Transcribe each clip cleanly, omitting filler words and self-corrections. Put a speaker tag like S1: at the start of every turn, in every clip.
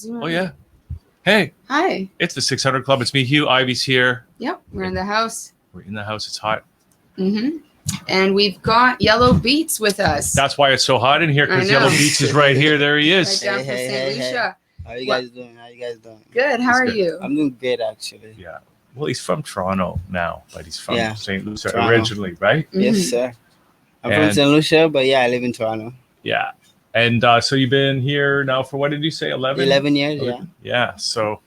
S1: Oh, yeah. Hey.
S2: Hi.
S1: It's the 600 Club. It's me, Hugh. Ivy's here.
S2: Yep, we're in the house.
S1: We're in the house. It's hot.
S2: Mm-hmm. And we've got Yellow Beatz with us.
S1: That's why it's so hot in here, because Yellow Beatz is right here. There he is.
S2: Right down from St. Lucia.
S3: How you guys doing?
S2: Good. How are you?
S3: I'm doing good, actually.
S1: Yeah. Well, he's from Toronto now, but he's from St. Lucia
S3: Toronto.
S1: originally, right?
S2: Mm-hmm.
S3: Yes, sir. I'm from St. Lucia, but yeah, I live in Toronto.
S1: Yeah. And so you've been here now for, what did you say, 11?
S3: 11 years, yeah.
S1: Yeah. So,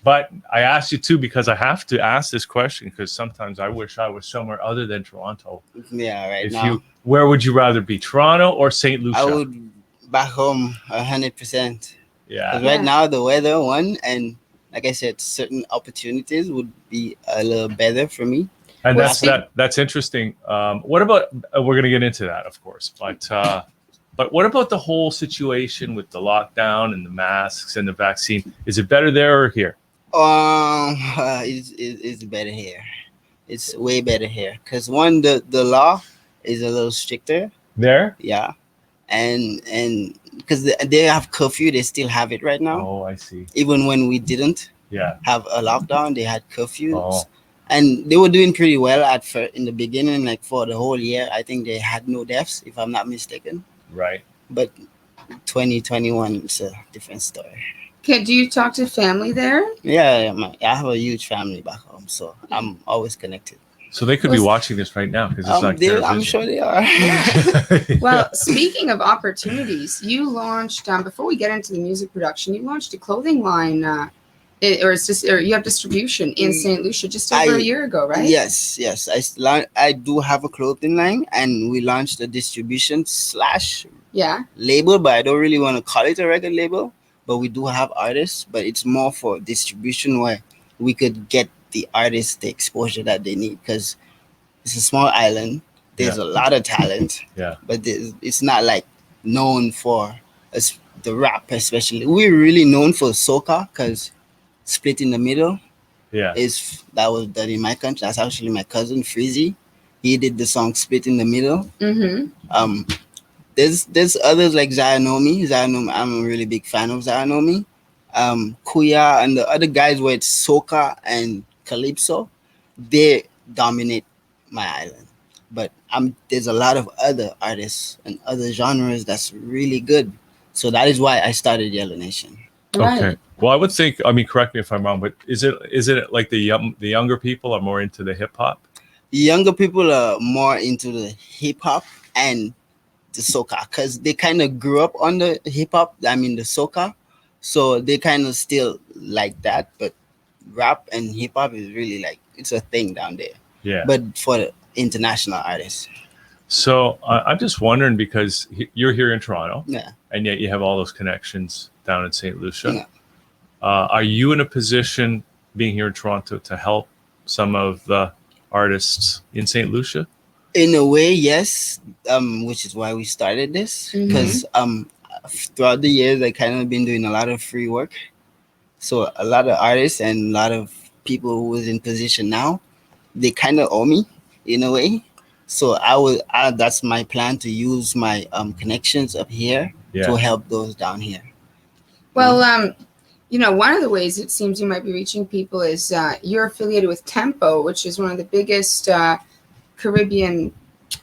S1: but I asked you too because I have to ask this question because sometimes I wish I was somewhere other than Toronto.
S3: Yeah, right now.
S1: Where would you rather be, Toronto or St. Lucia?
S3: I would back home 100%.
S1: Yeah.
S3: Right now, the weather, and like I said, certain opportunities would be a little better for me.
S1: And that's interesting. What about, we're going to get into that, of course, but what about the whole situation with the lockdown and the masks and the vaccine? Is it better there or here?
S3: It's better here. It's way better here. Because one, the law is a little stricter.
S1: There?
S3: Yeah. And because they have curfew, they still have it right now.
S1: Oh, I see.
S3: Even when we didn't have a lockdown, they had curfews.
S1: Oh.
S3: And they were doing pretty well in the beginning, like for the whole year. I think they had no deaths, if I'm not mistaken.
S1: Right.
S3: But 2021 is a different story.
S2: Okay, do you talk to family there?
S3: Yeah, I have a huge family back home, so I'm always connected.
S1: So they could be watching this right now because it's not television.
S3: I'm sure they are.
S2: Well, speaking of opportunities, you launched, before we get into the music production, you launched a clothing line, or you have distribution in St. Lucia just over a year ago, right?
S3: Yes. I do have a clothing line, and we launched a distribution / label, but I don't really want to call it a record label. But we do have artists, but it's more for distribution where we could get the artists the exposure that they need, because it's a small island. There's a lot of talent, but it's not like known for the rap, especially. We're really known for soca, because Split in the Middle that was done in my country. That's actually my cousin Freezy. He did the song Split in the Middle.
S2: Mm-hmm.
S3: There's others like Zayanomi. I'm a really big fan of Zayanomi. Kuya and the other guys where it's soca and calypso, they dominate my island. But there's a lot of other artists and other genres that's really good. So that is why I started Yellow Nation.
S2: Right.
S1: Okay. Well, I would think, correct me if I'm wrong, but is it like the younger people are more into the hip hop?
S3: The younger people are more into the hip hop and the soca, because they kind of grew up on the hip hop, the soca, so they kind of still like that. But rap and hip hop is really like, it's a thing down there.
S1: Yeah.
S3: But for the international artists.
S1: So I'm just wondering, because you're here in Toronto, and yet you have all those connections down in St. Lucia.
S3: Yeah.
S1: Are you in a position, being here in Toronto, to help some of the artists in St. Lucia?
S3: In a way, yes, which is why we started this, because throughout the years, I kind of been doing a lot of free work. So a lot of artists and a lot of people who was in position now, they kind of owe me in a way. So that's my plan, to use my connections up here to help those down here.
S2: Well, one of the ways it seems you might be reaching people is you're affiliated with Tempo, which is one of the biggest Caribbean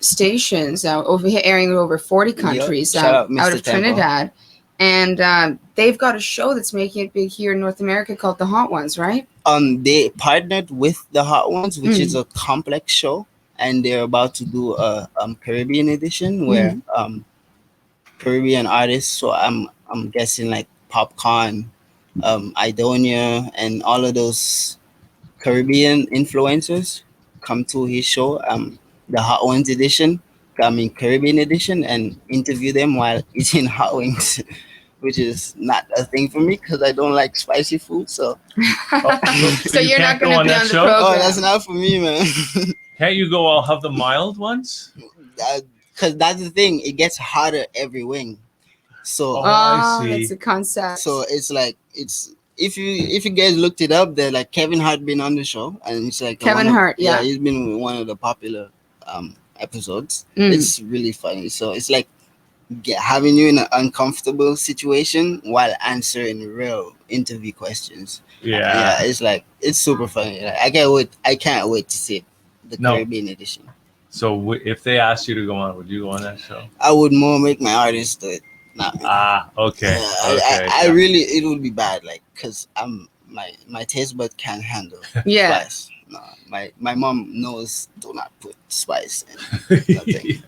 S2: stations over here, airing in over 40 countries out of Trinidad. And they've got a show that's making it big here in North America called The Hot Ones, right?
S3: They partnered with The Hot Ones, which is a complex show, and they're about to do a Caribbean edition where Caribbean artists, so I'm guessing like Popcorn, Idonia, and all of those Caribbean influencers come to his show, the Hot Ones edition, Caribbean edition, and interview them while eating hot wings, which is not a thing for me because I don't like spicy food. So,
S2: so you're not going to be on the program.
S3: Oh, that's not for me, man.
S1: Can't you go? I'll have the mild ones.
S3: Because that's the thing; it gets hotter every wing. So,
S1: I see.
S2: That's a concept.
S3: So it's like if you guys looked it up, they're like Kevin Hart been on the show, and it's like
S2: Kevin Hart, yeah,
S3: he's been one of the popular episodes. It's really funny. So it's like having you in an uncomfortable situation while answering real interview questions.
S1: Yeah.
S3: It's like it's super funny. Like, I can't wait to see the Caribbean edition.
S1: So if they asked you to go on, would you go on that show?
S3: I would more make my artists do it. Not me.
S1: Okay.
S3: I really, it would be bad, like, cause my taste bud can't handle spice. No, my mom knows do not put spice in nothing.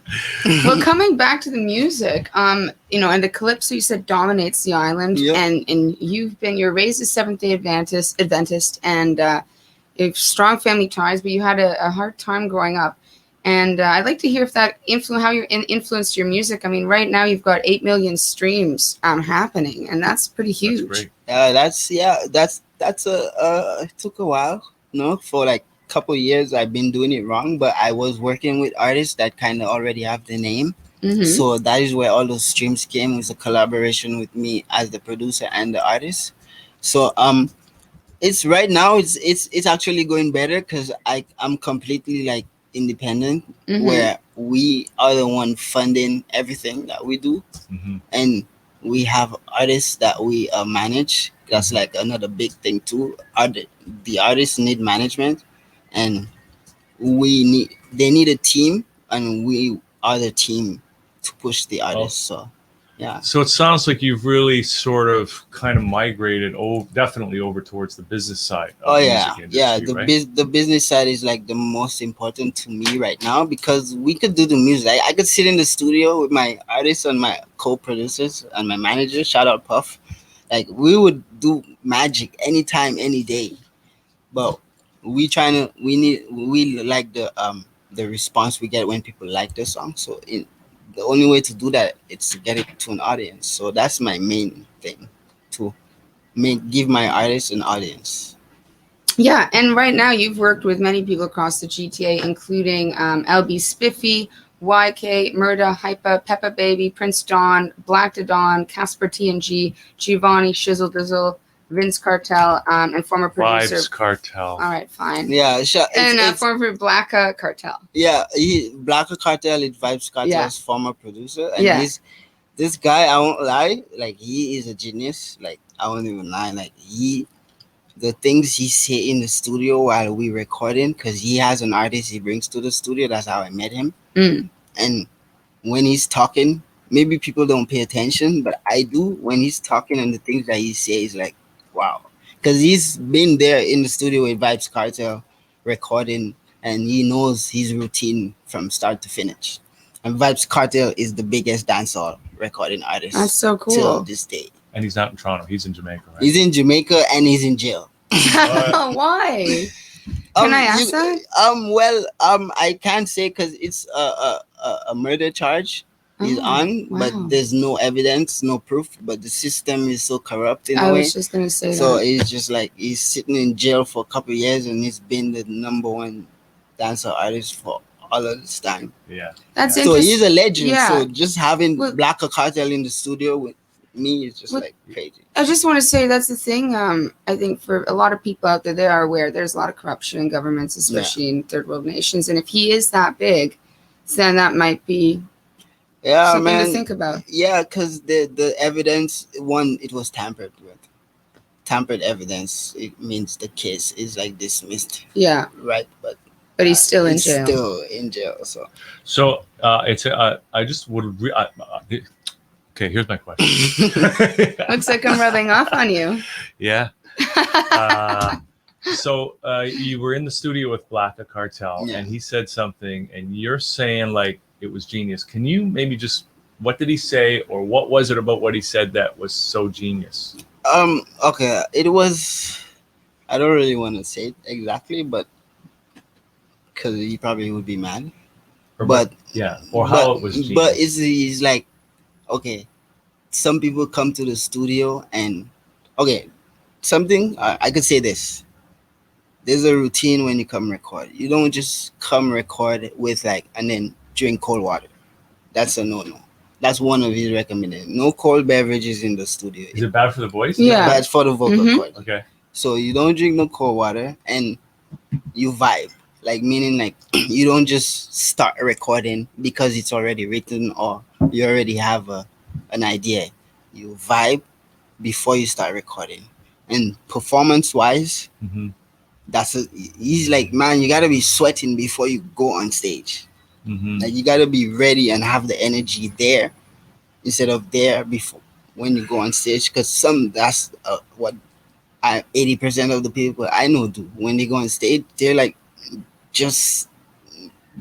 S2: Well, coming back to the music, and the calypso you said dominates the island, and you're raised a Seventh-day Adventist, and you have strong family ties, but you had a hard time growing up. And I'd like to hear if that how you influenced your music. I mean, right now you've got 8 million streams happening, and that's pretty huge.
S3: That's great. That's it took a while. For like a couple years I've been doing it wrong, but I was working with artists that kind of already have the name. Mm-hmm. So that is where all those streams came, with a collaboration with me as the producer and the artist. So it's right now it's actually going better because I'm completely like independent, where we are the one funding everything that we do, and we have artists that we manage. That's like another big thing too. The artists need management, and they need a team, and we are the team to push the artists. So yeah.
S1: So it sounds like you've really sort of kind of migrated definitely over towards the business side of the music industry, right?
S3: The business side is like the most important to me right now, because we could do the music. I could sit in the studio with my artists and my co-producers and my manager, shout out Puff. Like, we would do magic anytime, any day. But we like the response we get when people like the song. So the only way to do that is to get it to an audience. So that's my main thing, to give my artists an audience.
S2: Yeah, and right now you've worked with many people across the GTA, including LB Spiffy, YK, Murda, Hypa, Peppa Baby, Prince Don, Black to Dawn, Casper TNG, Giovanni, Shizzle, Dizzle, Vince Kartel, and former producer
S1: Vybz Kartel.
S2: All right, fine.
S3: Yeah,
S2: and former Blakka Kartel.
S3: Yeah, Blakka Kartel is Vybz Kartel's former producer, and this guy, I won't lie, like, he is a genius. Like, I won't even lie, like, the things he say in the studio while we recording, because he has an artist he brings to the studio. That's how I met him. And when he's talking, maybe people don't pay attention, but I do. When he's talking and the things that he says, like, wow, because he's been there in the studio with Vybz Kartel recording, and he knows his routine from start to finish. And Vybz Kartel is the biggest dancehall recording artist.
S2: That's so cool.
S3: Till this day.
S1: And he's not in Toronto. He's in Jamaica, right?
S3: He's in Jamaica, and he's in jail.
S2: Why? Can I ask that?
S3: I can't say, because it's a murder charge he's on, but there's no evidence, no proof. But the system is so corrupt in a way.
S2: I was just gonna say
S3: so
S2: that.
S3: it's just like he's sitting in jail for a couple of years, and he's been the #1 dancer artist for all of this time.
S1: Yeah,
S2: that's
S3: so he's a legend.
S2: Yeah.
S3: So just having Blakka Kartel in the studio with me is just like crazy.
S2: I just want to say that's the thing. I think for a lot of people out there, they are aware there's a lot of corruption in governments, especially in third world nations. And if he is that big, then that might be something to think about.
S3: Yeah, because the evidence, it was tampered with. Tampered evidence, it means the case is like dismissed.
S2: Yeah.
S3: Right, but
S2: he's still in jail.
S3: Still in jail.
S1: So it's I just would. Okay, here's my question.
S2: Looks like I'm rubbing off on you.
S1: Yeah. So you were in the studio with Blakka Kartel, and he said something, and you're saying like it was genius. Can you maybe just, what did he say, or what was it about what he said that was so genius?
S3: Okay, it was, I don't really want to say it exactly, but because he probably would be mad.
S1: Or how it was genius.
S3: But he's like, okay, some people come to the studio and, something, I could say this. There's a routine when you come record. You don't just come record with and then drink cold water. That's a no-no. That's one of his recommendations. No cold beverages in the studio.
S1: Is it bad for the voice?
S2: Yeah.
S3: Bad for the vocal cord.
S1: Okay.
S3: So you don't drink no cold water, and you vibe. Meaning you don't just start recording because it's already written or you already have an idea. You vibe before you start recording. And performance-wise, he's like, man, you gotta be sweating before you go on stage. Like you gotta be ready and have the energy there instead of there before when you go on stage. Because that's what 80% of the people I know do. When they go on stage, they're like just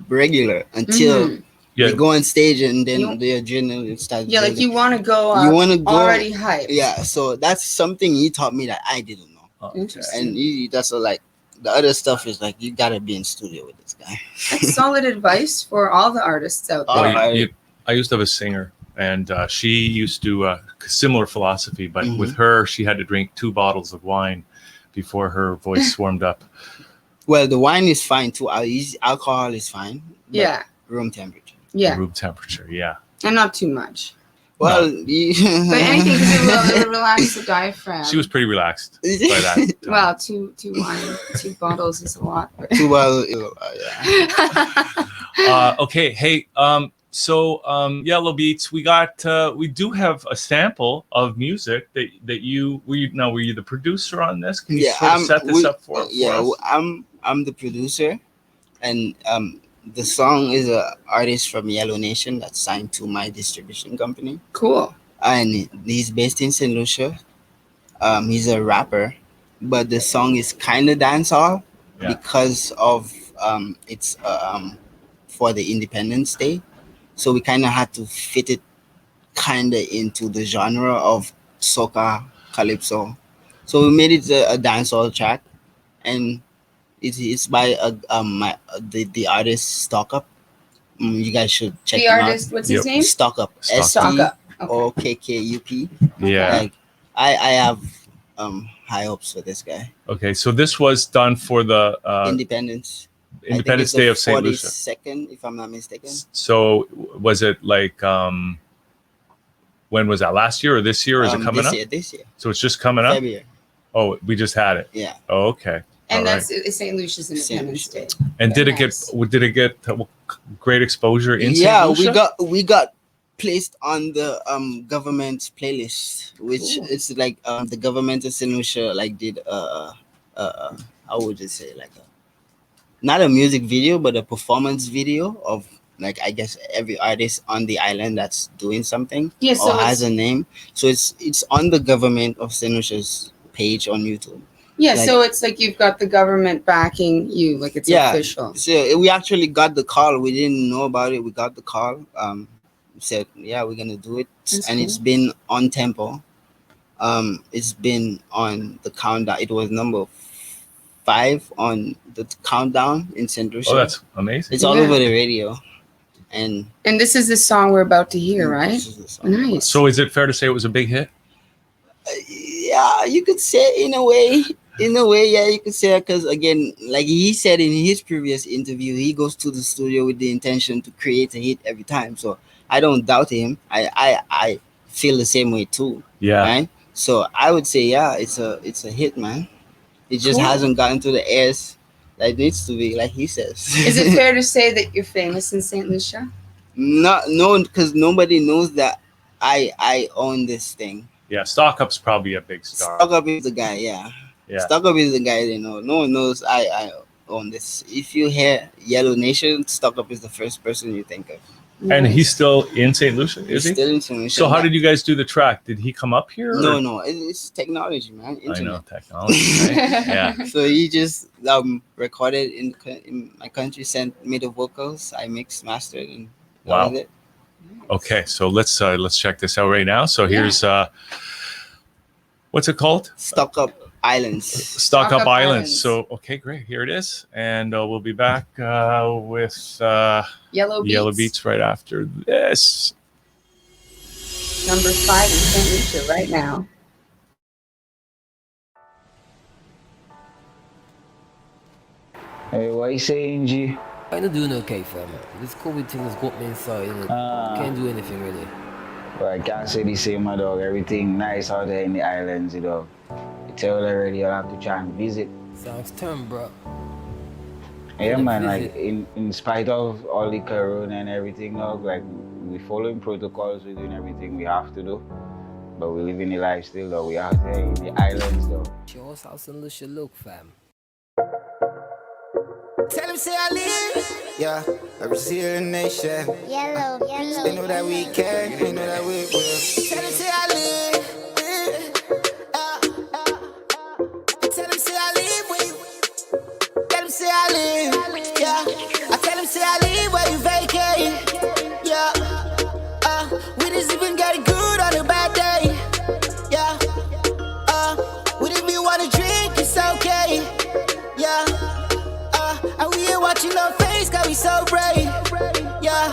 S3: regular until they go on stage, and then the adrenaline starts.
S2: Yeah,
S3: building.
S2: like you want to go.
S3: You want to go
S2: already hyped.
S3: Yeah, so that's something he taught me that I didn't know.
S2: Interesting.
S3: And that's like the other stuff is like you gotta be in studio with this guy.
S2: That's solid advice for all the artists out there.
S1: I used to have a singer, and she used to similar philosophy, but with her, she had to drink 2 bottles of wine before her voice warmed up.
S3: Well, the wine is fine too. Alcohol is fine.
S2: Yeah.
S3: Room temperature.
S2: Yeah.
S1: Room temperature. Yeah.
S2: And not too much.
S3: Well,
S2: but anything to relax the diaphragm.
S1: She was pretty relaxed by that.
S2: Well, two wine, 2 bottles is a lot.
S3: 2 bottles,
S1: yeah. Okay. Hey. So Yellow Beatz, we do have a sample of music that you were you the producer on this? Can you sort of set this up for us?
S3: I'm the producer, and the song is an artist from Yellow Nation that's signed to my distribution company.
S2: Cool.
S3: And he's based in St. Lucia. He's a rapper, but the song is kind of dancehall because of it's for the Independence Day. So we kind of had to fit it kind of into the genre of soca, calypso. So we made it a dancehall track, and it's by the artist Stock Up. You guys should check him out. The artist,
S2: what's his name?
S3: Stock Up. STOKKUP.
S1: Yeah.
S3: Like I have high hopes for this guy.
S1: Okay, so this was done for the
S3: Independence
S1: Day of St. Lucia.
S3: 42nd, if I'm not mistaken.
S1: So was it like when was that? Last year or this year? Or is it coming up?
S3: This year.
S1: So it's just coming up?
S3: February.
S1: Oh, we just had it.
S3: Yeah.
S1: Oh, okay.
S2: And that's St. Lucia's Independence Day.
S1: And did it get great exposure in St. Lucia?
S3: we got placed on the government playlist, which is like the government of St. Lucia like did how would you say, like not a music video but a performance video of like I guess every artist on the island that's doing something or has a name. So it's on the government of St. Lucia's page on YouTube.
S2: Yeah, like, so it's like you've got the government backing you, like it's official.
S3: So we actually got the call. We didn't know about it. We got the call. Said, yeah, we're gonna do it. That's cool. It's been on tempo. It's been on the countdown. It was number 5 on the countdown in St. Lucia.
S1: Oh, that's amazing.
S3: It's all over the radio. And
S2: this is the song we're about to hear, right?
S3: This is the song.
S2: Nice.
S1: So is it fair to say it was a big hit?
S3: Yeah, you could say in a way. In a way, yeah, you could say, because again, like he said in his previous interview, he goes to the studio with the intention to create a hit every time. So I don't doubt him. I feel the same way too.
S1: Yeah.
S3: Right. So I would say, yeah, it's a hit, man. It just hasn't gotten to the airs that it needs to be, like he says.
S2: Is it fair to say that you're famous in St. Lucia?
S3: No, because nobody knows that I own this thing.
S1: Yeah, Stock Up's probably a big star.
S3: Stock Up is the guy, yeah. Stock Up is the guy they know. No one knows I own this. If you hear Yellow Nation, Stock Up is the first person you think of.
S1: And he's still in St. Lucia, is he?
S3: Still in St. Lucia.
S1: So how did you guys do the track? Did he come up here?
S3: No. It's technology, man. Internet.
S1: I know, technology. Right? Yeah.
S3: So he just recorded in my country, sent me the vocals. I mixed, mastered, and
S1: wow.
S3: It.
S1: Okay, so let's check this out right now. So here's what's it called?
S3: Stock Up Islands.
S1: Stock Up Islands. So okay, great. Here it is, and we'll be back with
S2: Yellow
S1: Beatz right after this.
S2: Number 5 in St. Lucia right now.
S4: Hey, what you saying, G?
S5: I ain't doing okay, fam. This COVID thing has got me inside. Can't do anything really.
S4: Well, I can't say the same, my dog. Everything nice out there in the islands, you know. You tell already, you'll have to try and visit.
S5: Sounds turn, bro.
S4: Yeah, man, like in spite of all the corona and everything, dog, like we following protocols, we're doing everything we have to do. But we live in the life still though. We out there in the islands though.
S5: Show us how some Lucia look, fam.
S6: Tell him say I live. Yeah, a resilient nation.
S7: Yellow.
S6: They know that we care. They know that we will. Tell him say I live. Tell him say I live. Tell him say I live. Yeah, I tell him say I live where you vacate. Yeah, we just even got it good on a bad day. Yeah, we didn't even wanna drink, it's okay. Yeah, and we ain't watching no face, cause we so brave. Yeah,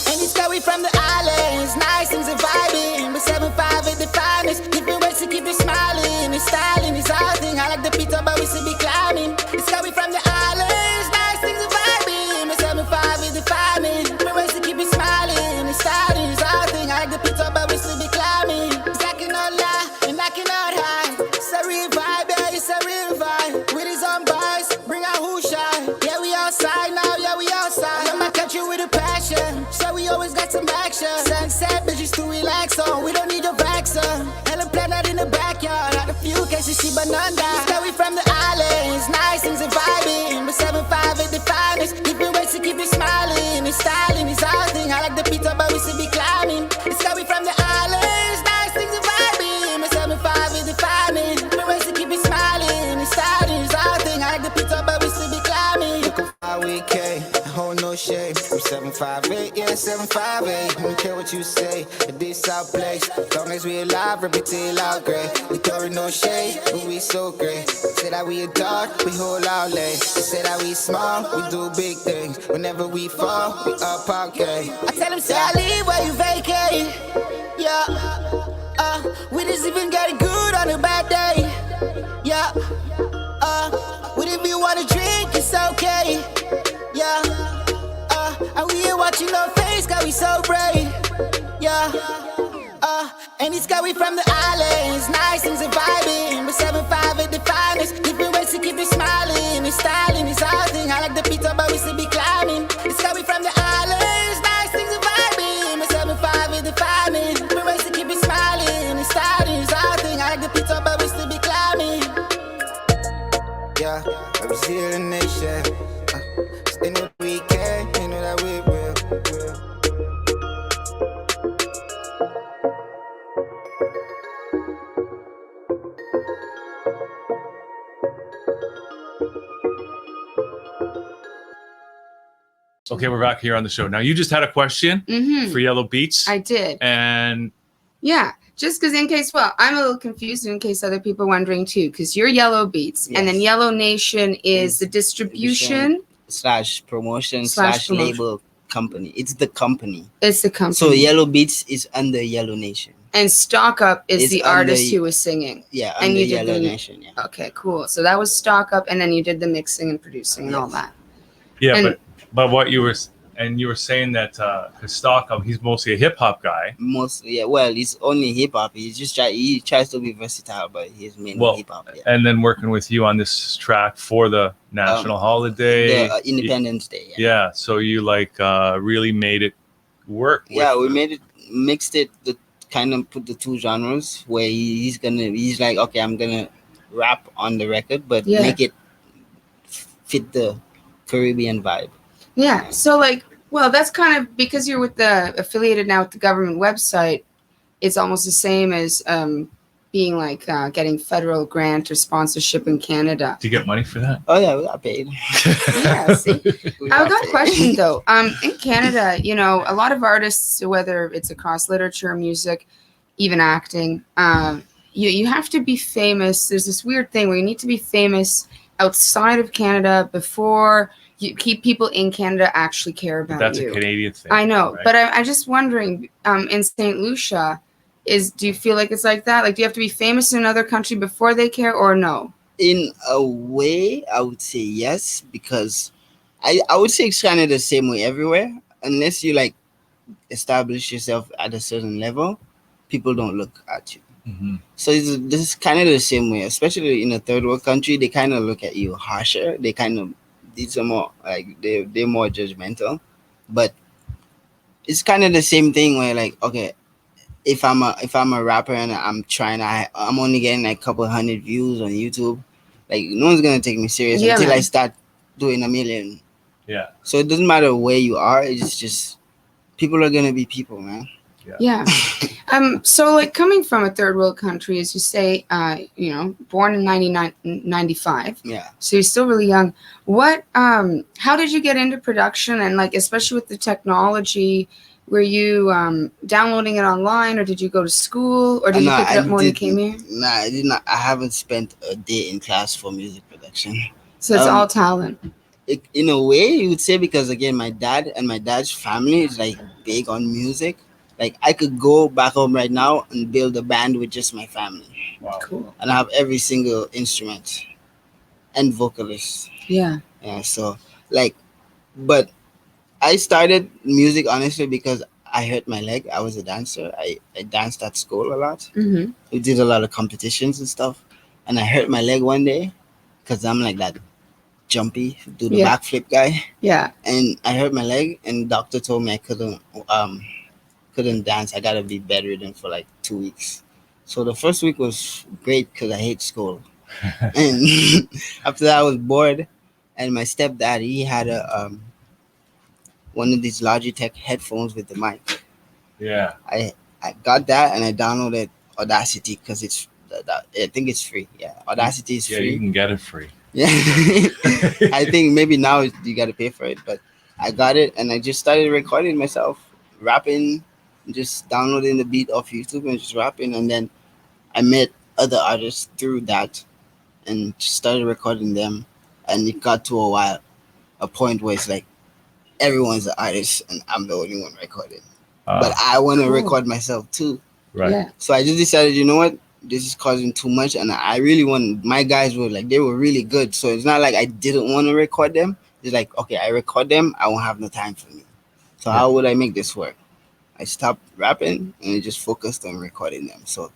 S6: and it's cause we from the islands, nice things and vibing. But 7-5 at the finest, different ways to keep it smiling. And styling is our thing, I like the pizza, but we still be climbing. It's cause we from the islands, nice things and vibing. But 7-5 at the finest, different ways to keep it smiling. And styling is our thing, I like the pizza, but we still be climbing. Cause I cannot lie, and I cannot hide. It's a real vibe, yeah, it's a real vibe. With his own boys, bring out who shine. Yeah, we outside now, yeah, we outside. Love my country with a passion, so we always got some action. Sunset, bitches to relax on, we don't need your vaccine. Hella planet in the backyard, out a few cases, she but none die. It's we from the islands, nice things and vibing. But 7-5 at the finest, different ways to keep it smiling. And styling is our thing, I like the pizza, but we still be climbing. It's we from the islands, nice things and vibing. But 7-5 at the finest, different ways to keep it smiling. And styling is our thing, I like the pizza, but we still be climbing. Look at how we came, I hold no shame. I'm 758, yeah, 758. Don't care what you say, at this our place. Long as we alive, rip it till our grave. We throwing no shade, but we so great. Say that we a dark, we hold our legs. They say that we small, we do big things. Whenever we fall, we up our game. I tell them, say I leave where you vacate. Yeah, we just even got it good on a bad day. Yeah, we didn't even wanna drink, it's okay. Yeah, and we ain't watching no face, cause we so brave. Yeah, and it's cause we from the islands, nice things and vibing. But 7-5 at the finest, different ways to keep it smiling. And styling is our thing, I like the pizza, but we still be climbing. It's cause we from the islands, nice things and vibing. But 7-5 at the finest, different ways to keep it smiling. And styling is our thing, I like the pizza, but we still be climbing. Yeah, a resilient nation. They know that we can, they know that we will.
S1: Okay, we're back here on the show. Now, you just had a question for Yellow Beatz.
S2: I did.
S1: And
S2: yeah, just because in case, well, I'm a little confused in case other people are wondering too, because you're Yellow Beatz,
S3: Yes.
S2: and then Yellow Nation is the distribution
S3: slash promotion
S2: Slash
S3: slash label company. It's the company.
S2: It's the company.
S3: So Yellow Beatz is under Yellow Nation.
S2: And Stock Up is
S3: It's
S2: the
S3: under-
S2: artist who was singing.
S3: Yeah,
S2: And
S3: under
S2: you did
S3: Yellow
S2: the-
S3: Nation. Yeah.
S2: Okay, cool. So that was Stock Up, and then you did the mixing and producing and all
S3: Yes.
S2: that.
S1: yeah,
S2: And-
S1: but what you were saying that his stock up, he's mostly a hip hop guy.
S3: Mostly, yeah. Well, it's only hip hop. He tries to be versatile, but he's mainly
S1: Well,
S3: hip hop. Yeah.
S1: And then working with you on this track for the national holiday.
S3: The Independence Day. Yeah.
S1: Yeah, so you really made it work.
S3: Yeah,
S1: with
S3: we made it, mixed it, kind of put the two genres where he's like, okay, I'm gonna rap on the record, but
S2: Yeah.
S3: make it fit the Caribbean vibe.
S2: Yeah. So well, that's kind of because you're affiliated now with the government website. It's almost the same as being getting federal grant or sponsorship in Canada.
S1: Do you get money for that?
S3: Oh yeah, we got paid.
S2: Yeah. See.
S3: We
S2: I've got a
S3: paid.
S2: question though. In Canada, a lot of artists, whether it's across literature, music, even acting, you have to be famous. There's this weird thing where you need to be famous outside of Canada before you keep people in Canada actually care about
S1: That's
S2: you.
S1: a Canadian thing.
S2: I know,
S1: right?
S2: but I'm just wondering, in St. Lucia, do you feel like it's like that? Like, do you have to be famous in another country before they care, or no?
S3: In a way, I would say yes, because I would say it's kind of the same way everywhere. Unless you establish yourself at a certain level, people don't look at you.
S1: Mhm.
S3: So this is kind of the same way, especially in a third world country. They kind of look at you harsher. They kind of they're more judgmental. But it's kind of the same thing where like, okay, if I'm a rapper and I'm only getting like a couple hundred views on YouTube, like no one's gonna take me serious until I start doing a million.
S1: Yeah.
S3: So it doesn't matter where you are. It's just people are gonna be people, man.
S2: Yeah. So like coming from a third world country, as you say, born in 95.
S3: Yeah.
S2: So you're still really young. What, how did you get into production? And like, especially with the technology, were you downloading it online, or did you go to school, or did you pick it up more when you came here?
S3: Nah, I did not. I haven't spent a day in class for music production.
S2: So it's all talent.
S3: In a way, you would say, because again, my dad and my dad's family is like big on music. Like I could go back home right now and build a band with just my family.
S1: Wow.
S2: Cool.
S3: And I have every single instrument and vocalist.
S2: Yeah.
S3: Yeah. So like, but I started music honestly because I hurt my leg. I was a dancer. I danced at school a lot.
S2: Mm-hmm.
S3: We did a lot of competitions and stuff. And I hurt my leg one day because I'm like that jumpy, do the backflip guy.
S2: Yeah.
S3: And I hurt my leg, and the doctor told me I couldn't dance. I gotta be bedridden for like 2 weeks. So the first week was great because I hate school. And after that I was bored, and my stepdad, he had a one of these Logitech headphones with the mic.
S1: Yeah.
S3: I got that, and I downloaded Audacity because I think it's free. Yeah, Audacity is free.
S1: Yeah, you can get it free.
S3: Yeah. I think maybe now you got to pay for it, but I got it, and I just started recording myself, rapping, just downloading the beat off YouTube and just rapping. And then I met other artists through that and just started recording them. And it got to a point where it's like everyone's an artist and I'm the only one recording. But I want to record myself too.
S1: Right.
S2: Yeah.
S3: So I just decided, you know what? This is causing too much, and I really want. My guys were like, they were really good, so it's not like I didn't want to record them. It's like, okay, I record them, I won't have no time for me. So how would I make this work? I stopped rapping and I just focused on recording them. So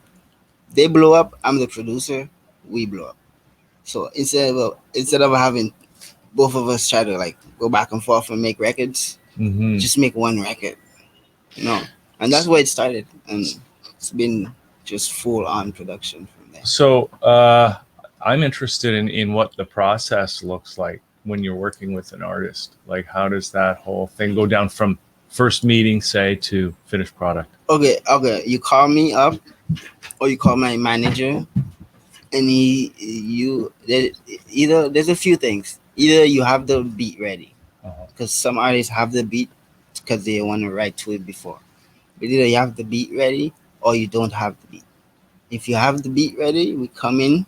S3: they blow up. I'm the producer. We blow up. So instead of having both of us try to like go back and forth and make records, just make one record, And that's where it started, and it's been just full on production from there.
S1: So I'm interested in what the process looks like when you're working with an artist. Like, how does that whole thing go down from first meeting, say, to finished product?
S3: Okay. You call me up, or you call my manager, and there's a few things. Either you have the beat ready, because some artists have the beat because they want to write to it before. But either you have the beat ready or you don't have the beat. If you have the beat ready, we come in,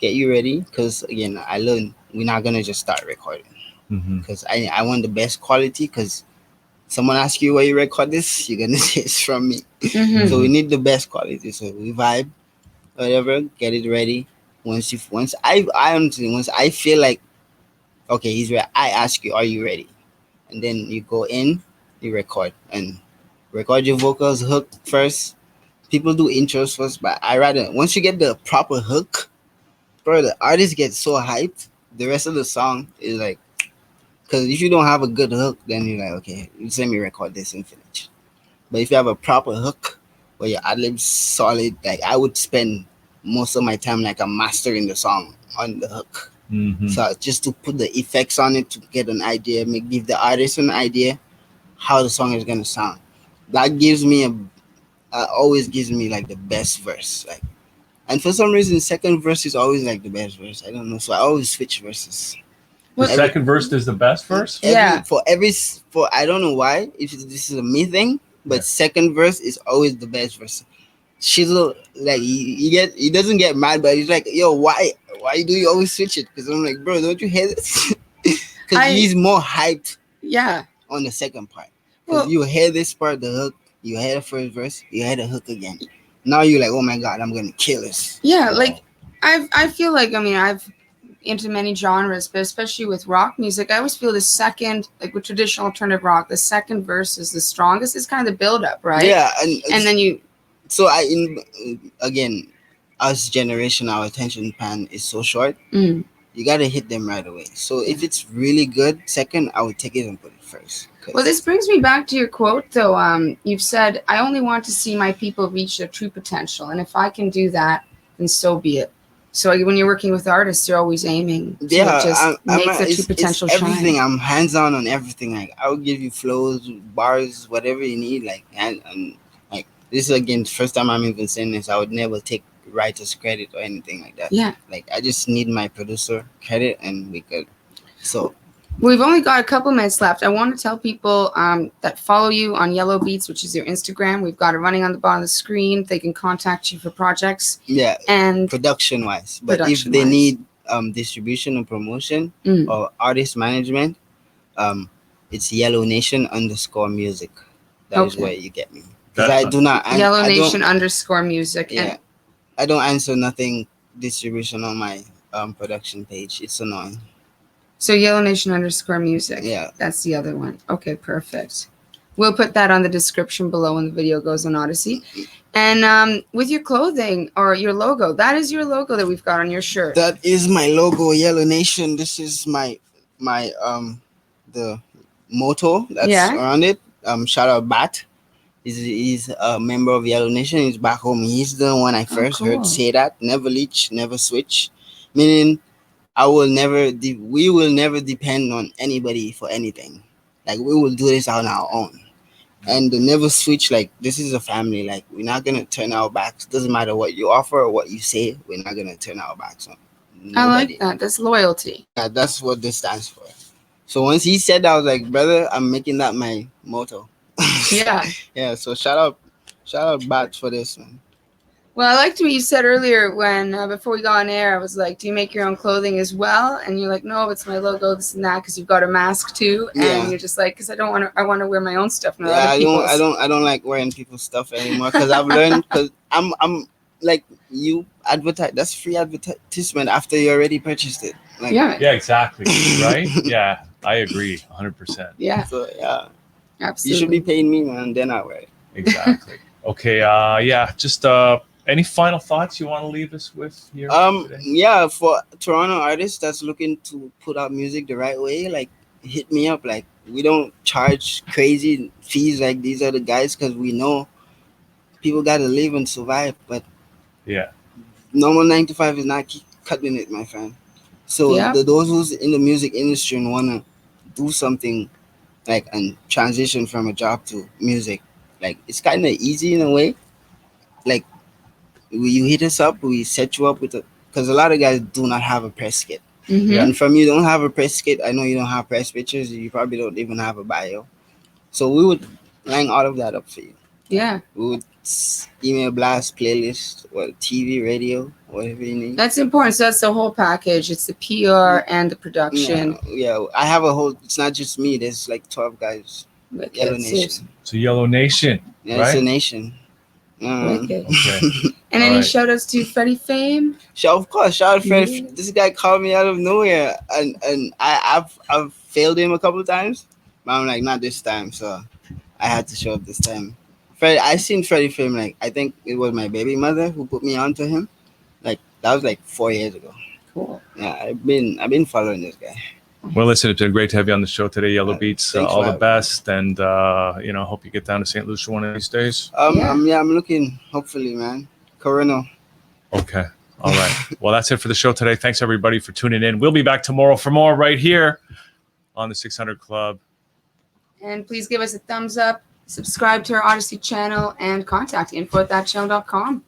S3: get you ready. Because again, I learned we're not gonna just start recording. Because I want the best quality. Because someone asks you where you record this, you're gonna say it's from me. So we need the best quality. So we vibe, whatever, get it ready. Once I feel like, okay, he's ready, I ask you, are you ready? And then you go in, you record your vocals, hook first. People do intros first, but I rather, once you get the proper hook, bro, the artist gets so hyped. The rest of the song is like, because if you don't have a good hook, then you're like, okay, you send me record this and finish. But if you have a proper hook where your ad-lib's solid, like I would spend most of my time like I'm mastering the song on the hook. So just to put the effects on it to get an idea, give the artist an idea how the song is gonna sound. That gives me always gives me like the best verse. Like, and for some reason, second verse is always like the best verse. I don't know, so I always switch verses.
S1: The second verse is the best verse?
S3: For I don't know why, if this is a me thing, but second verse is always the best verse. Shizzle, like he doesn't get mad, but he's like, yo, why do you always switch it? Because I'm like, bro, don't you hear this? Because he's more hyped on the second part. Because you hear this part, the hook, you hear the first verse, you hear the hook again. Now you're like, oh my God, I'm gonna kill this.
S2: Yeah, like I feel like, I mean, I've into many genres, but especially with rock music, I always feel the second, like with traditional alternative rock, the second verse is the strongest. It's kind of the build up, right?
S3: Yeah,
S2: and then you.
S3: So again, us generation, our attention span is so short. you gotta hit them right away. So if it's really good, second, I would take it and put it first.
S2: Well, this brings me back to your quote, though. You've said, "I only want to see my people reach their true potential, and if I can do that, then so be it." So when you're working with artists, you're always aiming to make their true potential
S3: it's everything.
S2: shine.
S3: I'm hands-on on everything. Like I'll give you flows, bars, whatever you need. Like and like this is again the first time I'm even saying this. I would never take writer's credit or anything like that.
S2: Yeah.
S3: Like I just need my producer credit and we could. So
S2: we've only got a couple minutes left. I want to tell people that follow you on Yellow Beatz, which is your Instagram. We've got it running on the bottom of the screen. They can contact you for projects.
S3: Yeah.
S2: And
S3: production wise. But if they need distribution and promotion or artist management, it's Yellow Nation _music. That is where you get me. Because I do not
S2: Yellow Nation _music.
S3: Yeah.
S2: And
S3: I don't answer nothing distribution on my production page. It's annoying.
S2: So Yellow Nation _music.
S3: Yeah.
S2: That's the other one. Okay, perfect. We'll put that on the description below when the video goes on Odyssey. And with your clothing or your logo, that is your logo that we've got on your shirt.
S3: That is my logo, Yellow Nation. This is my the motto that's around it. Shout out Bat. He's a member of Yellow Nation. He's back home. He's the one I first heard say that. Never leech, never switch. Meaning we will never depend on anybody for anything. Like we will do this on our own. And the never switch, like this is a family. Like we're not gonna turn our backs. Doesn't matter what you offer or what you say, we're not gonna turn our backs on nobody.
S2: I like that. That's loyalty.
S3: Yeah, that's what this stands for. So once he said that, I was like, brother, I'm making that my motto.
S2: Yeah.
S3: Yeah, so shout out Bat for this, man.
S2: Well, I liked what you said earlier when before we got on air. I was like, "Do you make your own clothing as well?" And you're like, "No, it's my logo, this and that." Because you've got a mask too, and you're just like, "Because I don't want to. I want to wear my own stuff." Not other people's.
S3: I don't like wearing people's stuff anymore. Because I've learned. Because I'm like you advertise. That's free advertisement after you already purchased it. Like,
S1: yeah, exactly. Right? Yeah, I agree, 100%.
S2: Yeah.
S3: So yeah,
S2: absolutely.
S3: You should be paying me, man. Then I wear it.
S1: Exactly. Okay. Just any final thoughts you want to leave us with here? Today?
S3: Yeah, for Toronto artists that's looking to put out music the right way, like hit me up. Like we don't charge crazy fees like these other guys because we know people gotta live and survive. But
S1: yeah,
S3: normal 9 to 5 is not cutting it, my friend. So those who's in the music industry and wanna do something like and transition from a job to music, like it's kind of easy in a way. Like you hit us up, we set you up with because a lot of guys do not have a press kit. And from you don't have a press kit, I know you don't have press pictures, you probably don't even have a bio. So we would line all of that up for you.
S2: Yeah.
S3: We would email blast, playlist, TV, radio, whatever you need.
S2: That's important. So that's the whole package. It's the PR and the production.
S3: Yeah, I have a whole, it's not just me, there's like 12 guys. Yellow Nation.
S1: It's a Yellow Nation.
S3: Yeah, right? It's a nation.
S2: Okay. And any shout outs to Freddie Fame?
S3: Of course, shout out Freddie. This guy called me out of nowhere, and I've failed him a couple of times, but I'm like, not this time, so I had to show up this time. I seen Freddie Fame, like I think it was my baby mother who put me onto him. Like that was like 4 years ago.
S2: Cool.
S3: Yeah, I've been following this guy.
S1: Well, listen, it's been great to have you on the show today, Yellow Beatz. All the best, and hope you get down to St. Lucia one of these days.
S3: I'm looking, hopefully, man. Coronel.
S1: Okay. All right. Well, that's it for the show today. Thanks everybody for tuning in. We'll be back tomorrow for more right here on the 600 Club.
S2: And please give us a thumbs up, subscribe to our Odyssey channel, and contact info@thatchannel.com.